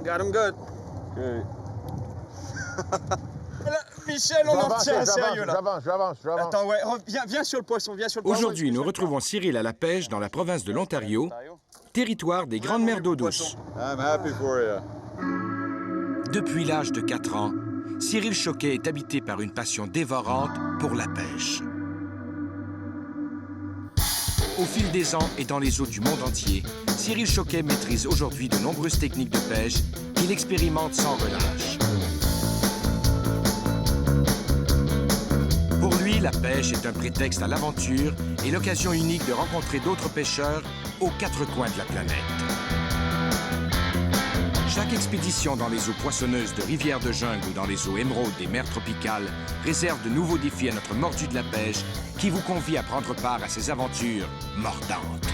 Got him good. Okay. Là, Michel, on en tient sérieux là. J'avance. Attends, ouais, viens sur le poisson, Aujourd'hui, nous retrouvons Cyril à la pêche dans la province de l'Ontario, territoire des grandes mers d'eau douce. I'm happy for you. Depuis l'âge de 4 ans, Cyril Choquet est habité par une passion dévorante pour la pêche. Au fil des ans et dans les eaux du monde entier, Cyril Choquet maîtrise aujourd'hui de nombreuses techniques de pêche qu'il expérimente sans relâche. Pour lui, la pêche est un prétexte à l'aventure et l'occasion unique de rencontrer d'autres pêcheurs aux 4 coins de la planète. Chaque expédition dans les eaux poissonneuses de rivières de jungle ou dans les eaux émeraudes des mers tropicales réserve de nouveaux défis à notre mordu de la pêche qui vous convie à prendre part à ces aventures mordantes.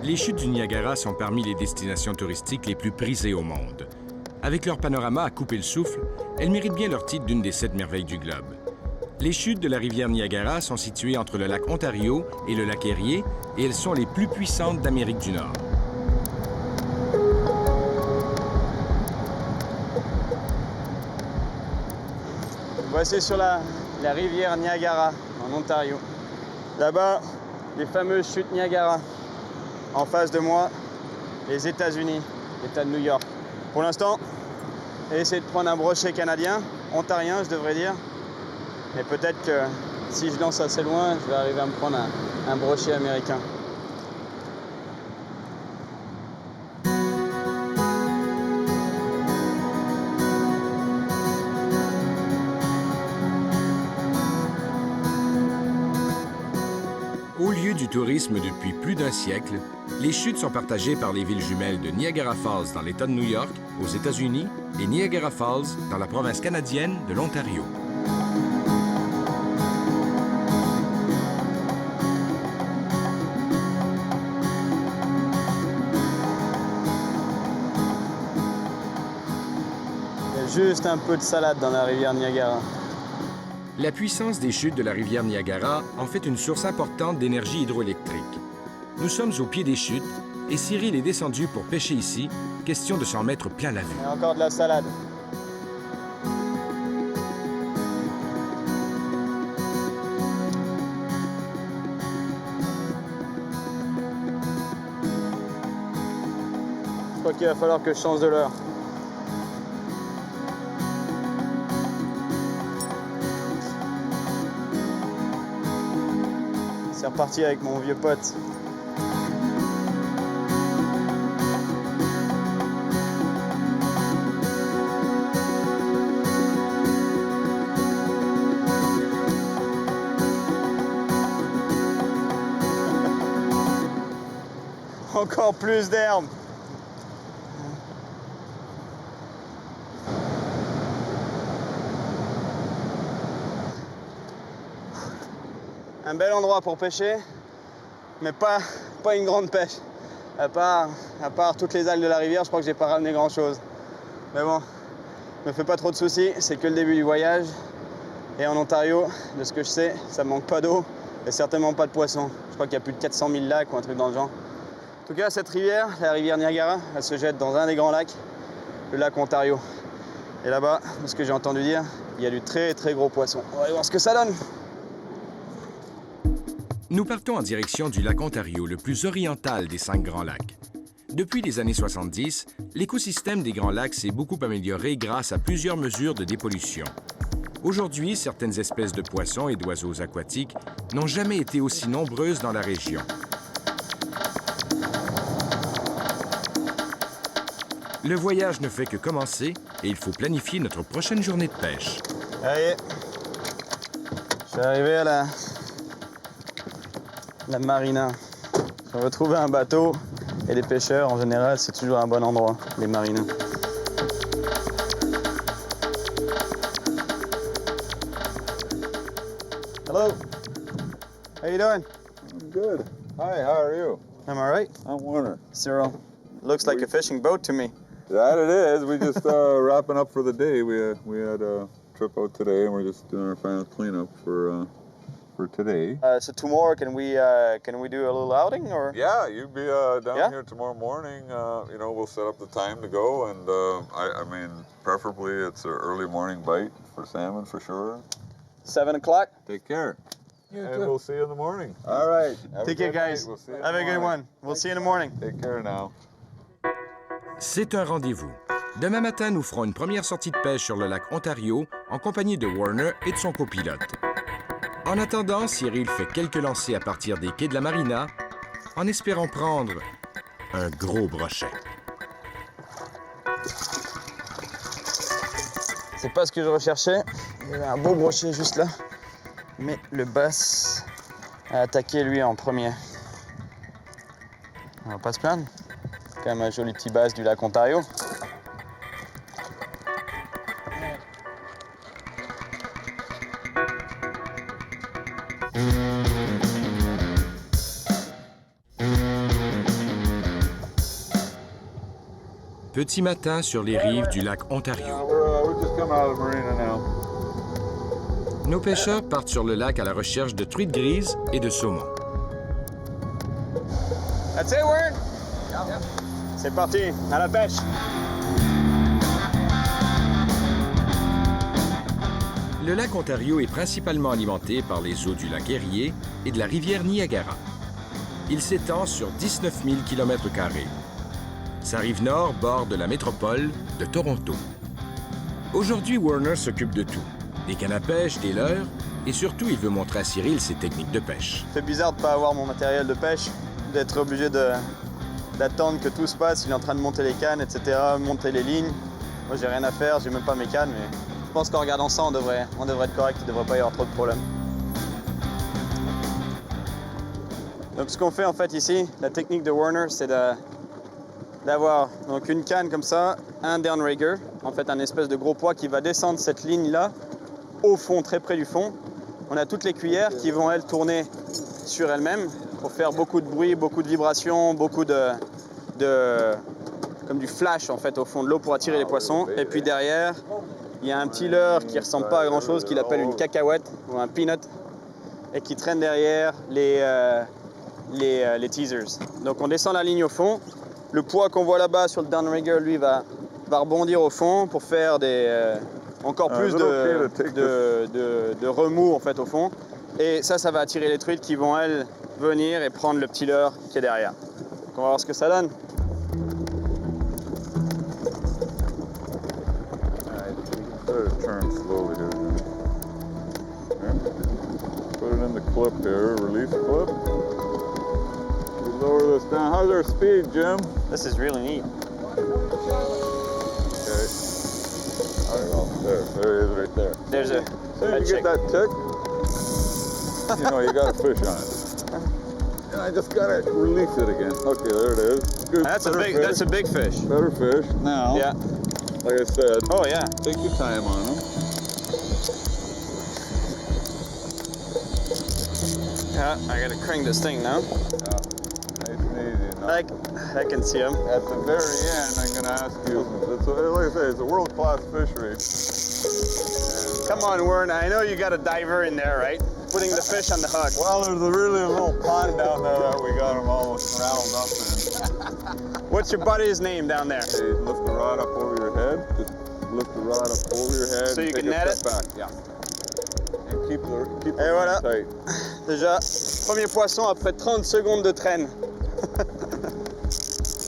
Les chutes du Niagara sont parmi les destinations touristiques les plus prisées au monde. Avec leur panorama à couper le souffle, elles méritent bien leur titre d'une des 7 merveilles du globe. Les chutes de la rivière Niagara sont situées entre le lac Ontario et le lac Erie et elles sont les plus puissantes d'Amérique du Nord. Voici sur la rivière Niagara, en Ontario. Là-bas, les fameuses chutes Niagara. En face de moi, les États-Unis, l'État de New York. Pour l'instant, j'ai essayé de prendre un brochet canadien, ontarien, je devrais dire. Mais peut-être que si je lance assez loin, je vais arriver à me prendre un brochet américain. Au lieu du tourisme depuis plus d'un siècle, les chutes sont partagées par les villes jumelles de Niagara Falls dans l'État de New York, aux États-Unis, et Niagara Falls dans la province canadienne de l'Ontario. Il y a juste un peu de salade dans la rivière Niagara. La puissance des chutes de la rivière Niagara en fait une source importante d'énergie hydroélectrique. Nous sommes au pied des chutes et Cyril est descendu pour pêcher ici, question de s'en mettre plein la vue. Il y a encore de la salade. Je crois qu'il va falloir que je change de leurre. C'est reparti avec mon vieux pote. Encore plus d'herbe. Un bel endroit pour pêcher, mais pas une grande pêche. À part toutes les algues de la rivière, je crois que j'ai pas ramené grand chose. Mais bon, me fais pas trop de soucis, c'est que le début du voyage. Et en Ontario, de ce que je sais, ça manque pas d'eau et certainement pas de poissons. Je crois qu'il y a plus de 400 000 lacs ou un truc dans le genre. En tout cas, cette rivière, la rivière Niagara, elle se jette dans un des grands lacs, le lac Ontario. Et là-bas, de ce que j'ai entendu dire, il y a du très très gros poisson. On va aller voir ce que ça donne. Nous partons en direction du lac Ontario, le plus oriental des 5 grands lacs. Depuis les années 70, l'écosystème des grands lacs s'est beaucoup amélioré grâce à plusieurs mesures de dépollution. Aujourd'hui, certaines espèces de poissons et d'oiseaux aquatiques n'ont jamais été aussi nombreuses dans la région. Le voyage ne fait que commencer et il faut planifier notre prochaine journée de pêche. Allez, je suis arrivé à la marina. Si on veut trouver un bateau et des pêcheurs, en général, c'est toujours un bon endroit, les marinas. Hello. How you doing? I'm good. Hi, how are you? I'm all right. I'm Warner. Cyril. Looks like a fishing boat to me. That it is. We just wrapping up for the day. We had trip out today, and we're just doing our final cleanup for today. So tomorrow, can we do a little outing or? Yeah, you'd be down Yeah? here tomorrow morning. You know, we'll set up the time to go, and I mean, preferably it's an early morning bite for salmon for sure. 7 o'clock. Take care. And we'll see you in the morning. All right. Take care, guys. We'll see you in Have the a good morning. one. We'll see you in the morning. Take care now. C'est un rendez-vous. Demain matin, nous ferons une première sortie de pêche sur le lac Ontario en compagnie de Warner et de son copilote. En attendant, Cyril fait quelques lancers à partir des quais de la marina en espérant prendre un gros brochet. C'est pas ce que je recherchais. Il y avait un beau brochet juste là. Mais le bass a attaqué lui en premier. On va pas se plaindre. Quand même un joli petit bass du lac Ontario. Petit matin sur les rives du lac Ontario. We're just coming out of the marina now. Nos pêcheurs partent sur le lac à la recherche de truites grises et de saumons. That's it, Wern? C'est parti, à la pêche. Le lac Ontario est principalement alimenté par les eaux du lac Erie et de la rivière Niagara. Il s'étend sur 19 000 km². Sa rive nord borde la métropole de Toronto. Aujourd'hui, Warner s'occupe de tout. Des cannes à pêche, des leurres, et surtout, il veut montrer à Cyril ses techniques de pêche. C'est bizarre de ne pas avoir mon matériel de pêche, d'être obligé d'attendre que tout se passe. Il est en train de monter les cannes, etc., monter les lignes. Moi, j'ai rien à faire, j'ai même pas mes cannes, mais je pense qu'en regardant ça, on devrait être correct, il ne devrait pas y avoir trop de problèmes. Donc, ce qu'on fait en fait ici, la technique de Warner, c'est d'avoir donc une canne comme ça, un downrigger, en fait un espèce de gros poids qui va descendre cette ligne-là au fond, très près du fond. On a toutes les cuillères qui vont, elles, tourner sur elles-mêmes pour faire beaucoup de bruit, beaucoup de vibrations, beaucoup comme du flash en fait au fond de l'eau pour attirer les poissons. Et puis derrière, il y a un petit leurre qui ressemble pas à grand-chose, qu'il appelle une cacahuète ou un peanut, et qui traîne derrière les teasers. Donc on descend la ligne au fond. Le poids qu'on voit là-bas sur le downrigger, lui, va rebondir au fond pour faire encore plus de remous en fait au fond. Et ça va attirer les truites qui vont, elles, venir et prendre le petit leurre qui est derrière. Donc on va voir ce que ça donne. Turn slowly here. Put it in the clip here, release clip. We lower this down. How's our speed, Jim? This is really neat. Okay. There he is right there. There's a As soon as you get that tick, you know you got a fish on it. And I just gotta release it again. Okay, there it is. Good. That's a big fish. Better fish. Now, Yeah. like I said, Oh yeah. take your time on them. Yeah. I gotta crank this thing now. Nice and easy. Now, I can see him. at the very end, I'm gonna ask you. Like I say, it's a world-class fishery. Come on, Warren. I know you got a diver in there, right? Putting the fish on the hook. Well, there's a little pond down there that we got them almost round up in. What's your buddy's name down there? Okay, lift the rod up over your head. Just lift the rod up over your head. So you and can take a net step back. Yeah. And keep the Et voilà. line tight. Déjà, premier poisson après 30 secondes de traîne.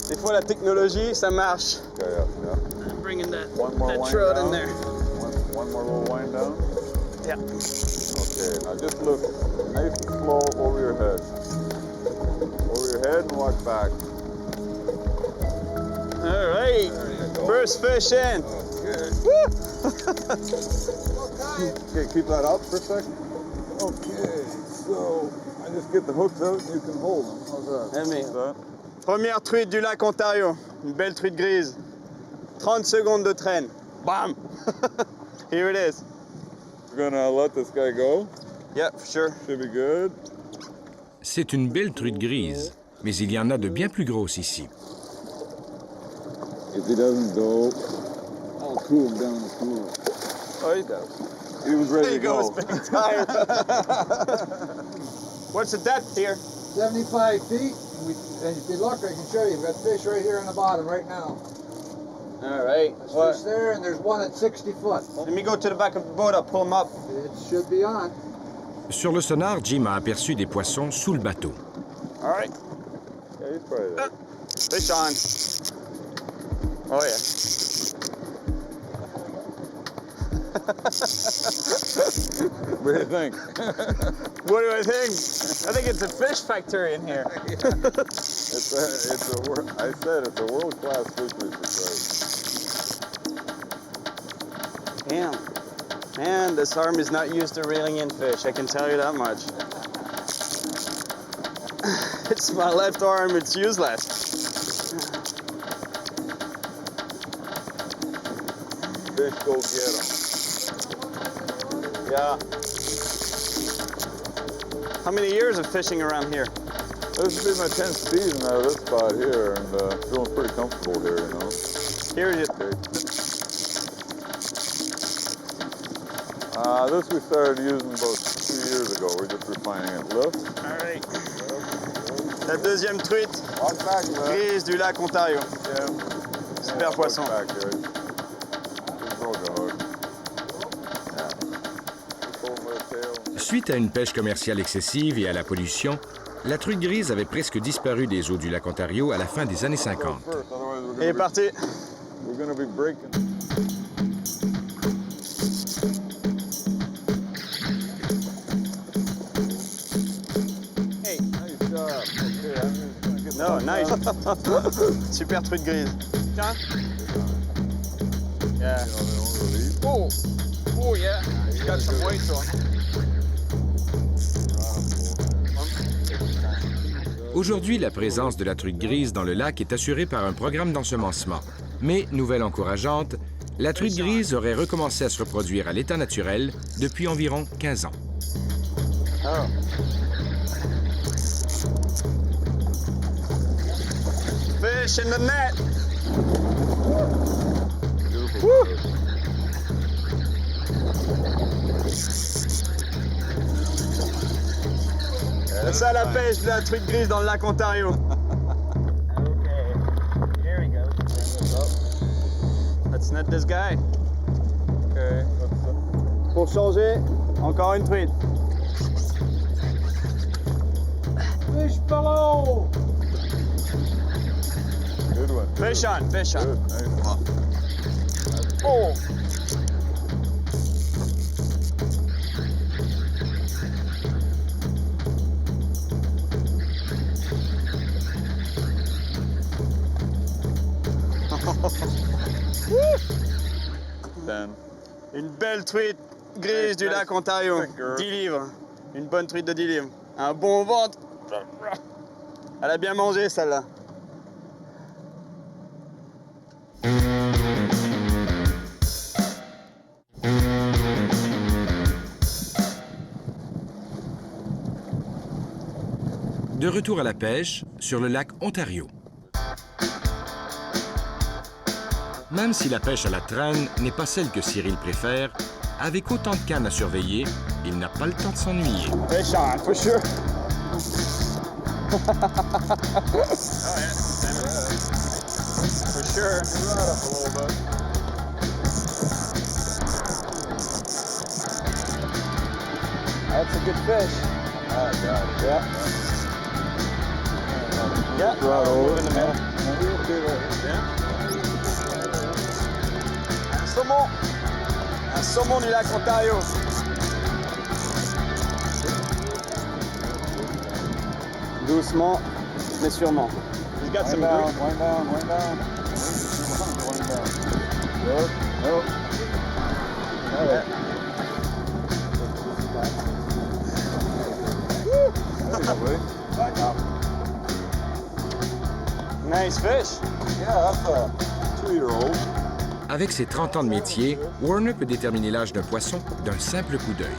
Des fois, la technologie, ça marche. Okay, yeah. I'm bringing that One more wind trout down. in there. One more little wind down. Yeah. Okay, now just look nice and slow over your head. Over your head and walk back. All right. There you go. First fish in. Okay. Woo! Okay, keep that up for a second. Okay, so I just get the hooks out and you can hold them. How's that? Amy. How's that? Première truite du lac Ontario. Une belle truite grise. 30 secondes de traîne. Bam! Here it is. We're gonna let this guy go. Yeah, for sure. Should be good. C'est une belle truite grise, mais il y en a de bien plus grosses ici. If he doesn't go, I'll cool him down the pool. Oh, he does. He was ready to go. Tired. What's the depth here? 75 feet. And if you look, I can show you. We've got fish right here on the bottom right now. All right. There's fish there, and there's one at 60 foot. Let me go to the back of the boat. I'll pull them up. It should be on. Sur le sonar, Jim a aperçu des poissons sous le bateau. All right. Yeah, he's probably there. Fish on. Oh yeah. What do you think? What do I think? I think it's a fish factory in here. I said it's a world-class fishery facility. Damn. Man, this arm is not used to reeling in fish, I can tell you that much. It's my left arm, it's useless. Fish, go get them. Yeah. How many years of fishing around here? This has been my 10th season out of this spot here, and feeling pretty comfortable here, you know. Here you This we started using about 2 years ago. We're just refining it. Look. All right. La deuxième truite grise du lac Ontario. Super poisson. Suite à une pêche commerciale excessive et à la pollution, la truite grise avait presque disparu des eaux du lac Ontario à la fin des années 50. Il est parti. We're gonna be breaking. Hey. Nice job. Okay, I'm just gonna get No, nice. Super truite grise. Tiens. Yeah. You know, they don't release. Oh. Oh yeah. He's got some weight on him. Aujourd'hui, la présence de la truite grise dans le lac est assurée par un programme d'ensemencement. Mais, nouvelle encourageante, la truite grise aurait recommencé à se reproduire à l'état naturel depuis environ 15 ans. Oh. Fish in the net. Woo. C'est ça la pêche de la truite grise dans le lac Ontario. Okay, here we go. Let's net this guy. Okay, Pour changer, encore une truite. Fish below! good one. Fish on, fish on. Good, nice. Oh. Then. Une belle truite grise du lac Ontario. 10 livres. Une bonne truite de 10 livres. Un bon ventre. Elle a bien mangé celle-là. De retour à la pêche sur le lac Ontario. Même si la pêche à la traîne n'est pas celle que Cyril préfère, avec autant de cannes à surveiller, il n'a pas le temps de s'ennuyer. Fish on, for sure. For sure. That's a good fish. Ah, got it. Yeah. Yeah. Right over in the middle. Yeah. Un saumon du lac Ontario. Doucement, mais sûrement. He's got some down, green. wind down, wind down. Wind down. Good. Nope. Got it. Back up. Nice fish. Yeah, that's a 2-year-old. Avec ses 30 ans de métier, Warner peut déterminer l'âge d'un poisson d'un simple coup d'œil.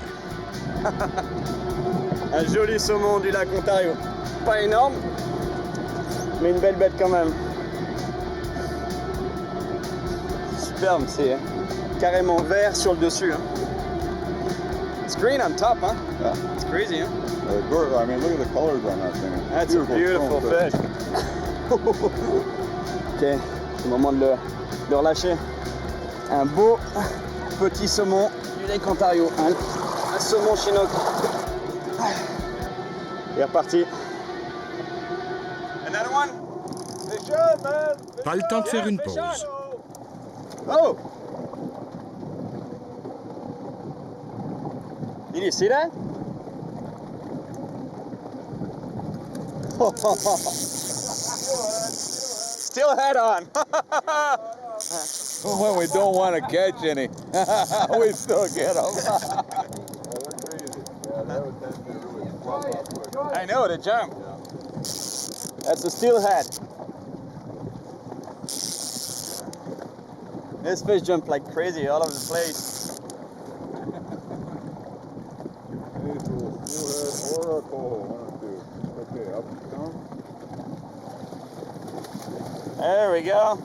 Un joli saumon du lac Ontario. Pas énorme, mais une belle bête quand même. Superbe, c'est. Hein? carrément vert sur le dessus. Hein. It's green on top, hein? Yeah. It's crazy, hein? I mean, look at the colors on that thing. That's a beautiful fish. Ok, c'est le moment de le relâcher. Un beau petit saumon du Lake Ontario. Un saumon chinook. Il est reparti. Another one? Fish on, man! Pas le temps de faire une pause. Oh! Did you see that? Still head on. When we don't want to catch any, we still get them. I know, the jump. That's a steelhead. This fish jumped like crazy all over the place. Okay, up and down. There we go.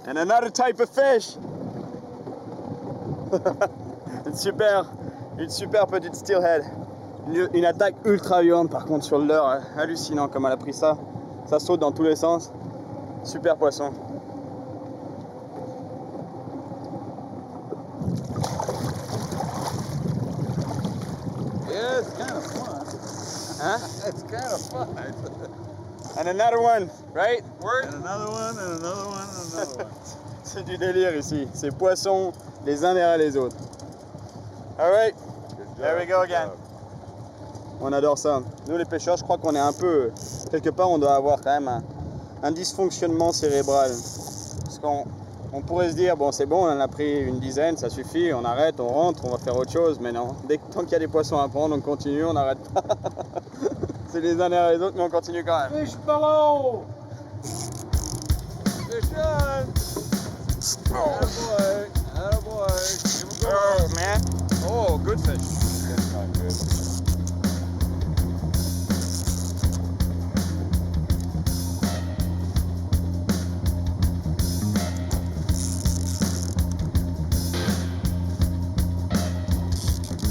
And another type of fish. une super petite steelhead. Une attaque ultra violente par contre sur le leurre. Hallucinant comme elle a pris ça. Ça saute dans tous les sens. Super poisson. Yeah, it's kind of fun. Huh? It's kind of fun. And another one, right? Word? And another one, and another one, and another one. C'est du délire ici. Ces poissons les uns derrière les autres. All right. There we go again. On adore ça. Nous les pêcheurs, je crois qu'on est un peu... Quelque part, on doit avoir quand même un dysfonctionnement cérébral. Parce qu'on pourrait se dire, bon c'est bon, on en a pris une dizaine, ça suffit, on arrête, on rentre, on va faire autre chose. Mais non, tant qu'il y a des poissons à prendre, on continue, on n'arrête pas. C'est les uns derrière les autres, mais on continue quand même. Fish below! Fish on! Attaboy, attaboy. Give him a go. Oh man. Oh, good fish. That's not good.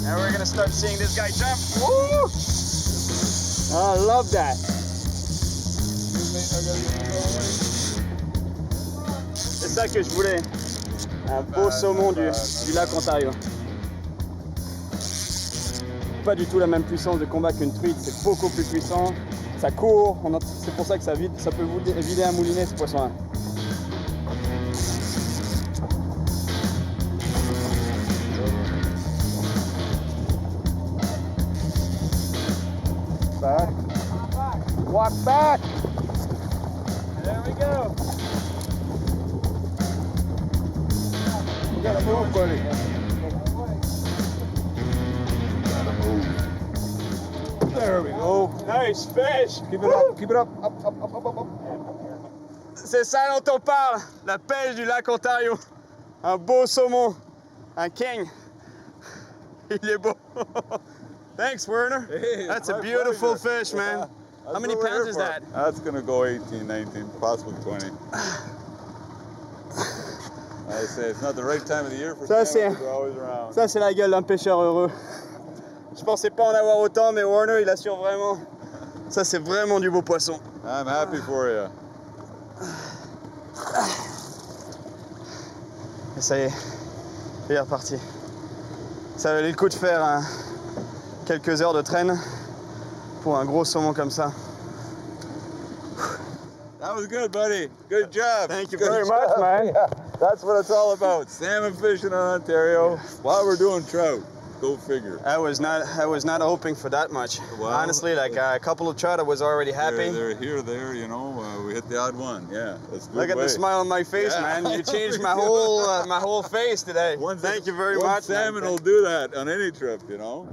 Now we're gonna start seeing this guy jump. Woo! I love that. C'est ça que je voulais. Un beau saumon du lac Ontario. Pas du tout la même puissance de combat qu'une truite, c'est beaucoup plus puissant. Ça court, c'est pour ça que ça peut vider un moulinet ce poisson-là. Back. Walk back. There we go. You gotta move, buddy. Gotta move. There we go. Nice fish. Keep it up, keep it up. Up, up, up, up, up, up. C'est ça dont on parle, la pêche du lac Ontario. Un beau saumon, un king. Il est beau. Thanks, Werner. Hey, That's my a beautiful pleasure. fish, man. That's How many what we're pounds here is for. that? That's gonna go 18, 19, possibly 20. I say it's not the right time of the year for Ça, salmon, but they're always around. Ça, c'est la gueule d'un pêcheur heureux. Je pensais pas en avoir autant, mais Werner, il assure vraiment. Ça, c'est vraiment du beau poisson. I'm happy for you. Et ça y est, il est reparti. Ça valait le coup de faire quelques heures de traîne pour un gros saumon comme ça. That was good, buddy. Good job. Thank you Good very job. much, man. Yeah, that's what it's all about. Salmon fishing in Ontario while we're doing trout. Go figure. I was not hoping for that much. Well, honestly, like a couple of trout, I was already happy. They're here, there, you know. We hit the odd one. Yeah, that's a good Look at way. the smile on my face, Yeah. man. You changed my whole face today. Thank you very one much. salmon man. will do that on any trip, you know.